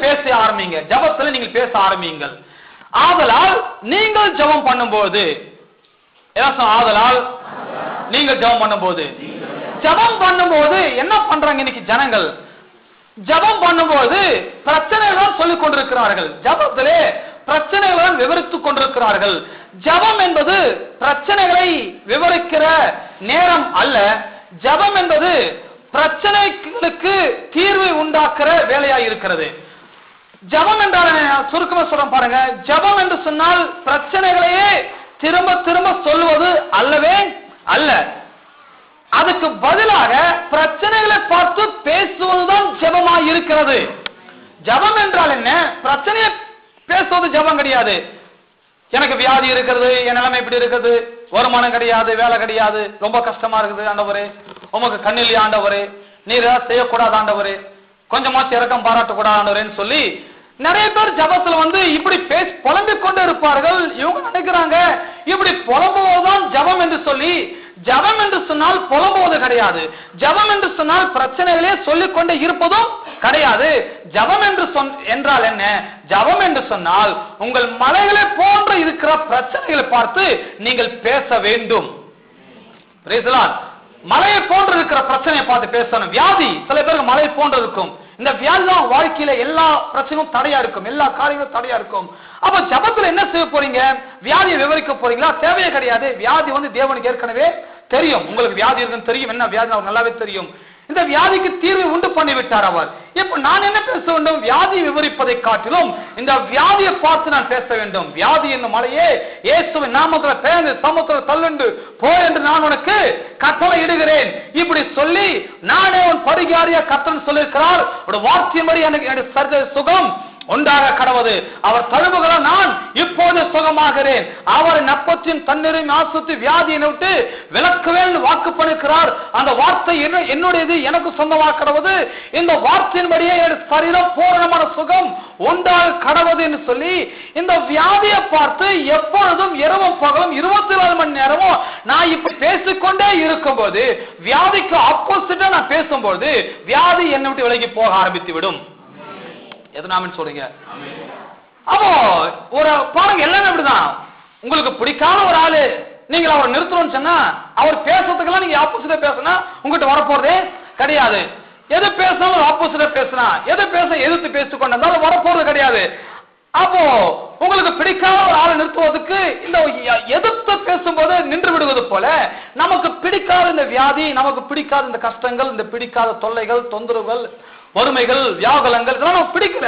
பேச ஆரம்பிங்க. ஜெபத்துல நீங்கள் பேச ஆரம்பியுங்கள். ஆதலால் நீங்கள் ஜெபம் பண்ணும்போது, ஆதலால் நீங்கள் ஜெபம் பண்ணும்போது என்ன பண்றாங்க இன்னைக்கு ஜனங்கள்? ஜெபம் பண்ணும்போது பிரச்சனைகள் சொல்லிக் கொண்டிருக்கிறார்கள். ஜெபத்திலே பிரச்சனைகளை விவரித்துக் கொண்டிருக்கிறார்கள். ஜெபம் என்பது பிரச்சனைகளை விவரிக்கிற நேரம் அல்ல. ஜெபம் என்பது பிரச்சனைகளுக்கு தீர்வு உண்டாக்குற வேலையாய் இருக்கிறது. ஜெபம் என்றால் சுருக்கமா சொல்றேன் பாருங்க. ஜெபம் என்று சொன்னால் பிரச்சனைகளையே திரும்ப திரும்ப சொல்லுவது அல்லவே அல்ல. அதுக்கு பதிலாக பிரச்சனைகளை பார்த்து பேசுவதுதான் ஜெபமாய் இருக்கிறது. ஜெபம் என்றால் என்ன? பிரச்சனையை பேசுவது ஜெபம் கிடையாது. எனக்கு வியாதி இருக்கிறது, என் நிலைமை இப்படி இருக்குது, வருமானம் கிடையாது, வேலை கிடையாது, ரொம்ப கஷ்டமா இருக்குது ஆண்டவரே, உமக்கு கண்ணில்லையா ஆண்டவரே, நீர் ஏதாவது செய்யக்கூடாது ஆண்டவரே, கொஞ்சமாச்சு இறக்கம் பாராட்டக்கூடாது ஆண்டவரேன்னு சொல்லி நிறைய பேர் ஜெபத்துல இப்படி பேசி புலம்பிக் கொண்டு இருப்பார்கள். இவங்க நினைக்கிறாங்க இப்படி புலம்புவதுதான் ஜெபம் என்று சொல்லி. ஜெபம் என்று சொன்னால் புலம்புவது கிடையாது. ஜெபம் என்று சொன்னால் பிரச்சனைகளே சொல்லிக்கொண்டே இருப்பதும் கிடையாது. ஜெபம் என்றால் என்ன? ஜெபம் என்று சொன்னால் உங்கள் மலைகளை போன்று இருக்கிற பிரச்சனைகளை பார்த்து நீங்கள் பேச வேண்டும். மலையை போன்று இருக்கிற பிரச்சனையை பார்த்து பேசணும். வியாதி சில பேருக்கு மலை போன்று இருக்கும். இந்த வியாதி தான் வாழ்க்கையில எல்லா பிரச்சனையும் தடையா இருக்கும், எல்லா காரியங்களும் தடையா இருக்கும். அப்ப ஜெபத்துல என்ன செய்ய போறீங்க? வியாதியை விவரிக்க போறீங்களா? தேவையே கிடையாது. வியாதி தேவனுக்கு ஏற்கனவே தெரியும். உங்களுக்கு வியாதி இருக்குன்னு தெரியும், என்ன வியாதி அவருக்கு நல்லாவே தெரியும். இந்த வியாதிக்கு தீர்வை உண்டு பண்ணிவிட்டார் அவர். இப்ப நான் என்ன பேச வேண்டும்? வியாதி விவரிப்பதை காட்டிலும் இந்த வியாதியை பார்த்து நான் பேச வேண்டும். வியாதி என்னும் மலையே இயேசுவின் நாமத்துல பேர்ந்து சமுத்திர தள்ளுண்டு போ என்று நான் உனக்கு கட்டளை இடுகிறேன். இப்படி சொல்லி நானே உன் பரிகாரிய கர்த்தன் சொல்லியிருக்கிறார். ஒரு வார்த்தையின்படி எனக்கு சுகம் உண்டாக கடவுது. அவர் தழுவுகளால் நான் இப்போது சுகமாகிறேன். அவர் நப்பத்தின் தண்ணீரையும் ஆசுத்தி வியாதியை விட்டு விலக்குவேன் வாக்கு பண்ணிருக்கிறார். அந்த வார்த்தை என்னுடையது, எனக்கு சொந்தமாக கடவுது. இந்த வார்த்தையின்படியே என் சரீரம் பூரணமான சுகம் உண்டாக கடவுது என்று சொல்லி இந்த வியாதியை பார்த்து எப்பொழுதும் இரவும் பகலும் 24 மணி நேரமும் நான் இப்ப பேசிக்கொண்டே இருக்கும் போது, வியாதிக்கு ஆப்போசிட்டா நான் பேசும்போது வியாதி என்னை விட்டு விலகி போக ஆரம்பித்து விடும். எதுனாமன்னு சொல்றீங்க? அப்போ ஒரு பாருங்க, எல்லாமே அப்படிதான். உங்களுக்கு பிடிக்காத ஒரு ஆளு நீங்க அவர் நிறுத்தணும்னு சொன்னா அவர் பேசுறதுக்கெல்லாம் நீங்க ஆப்போசிட்டா பேசினா உங்ககிட்ட வரப்போறதே கிடையாது. எது பேசினாலும் ஆப்போசிட்டா பேசினா, எது பேச எதிர்த்து பேசிக் கொண்டாலும் வரப்போறது கிடையாது. அப்போ உங்களுக்கு பிடிக்காத ஒரு ஆளை நிறுத்துவதற்கு இந்த எதிர்த்து பேசும்போது நின்று விடுவது போல நமக்கு பிடிக்காத இந்த வியாதி, நமக்கு பிடிக்காத இந்த கஷ்டங்கள், இந்த பிடிக்காத தொல்லைகள், தொந்தரவுகள், வறுமைகள், வியாகுலங்கள் இதெல்லாம் நமக்கு பிடிக்கல.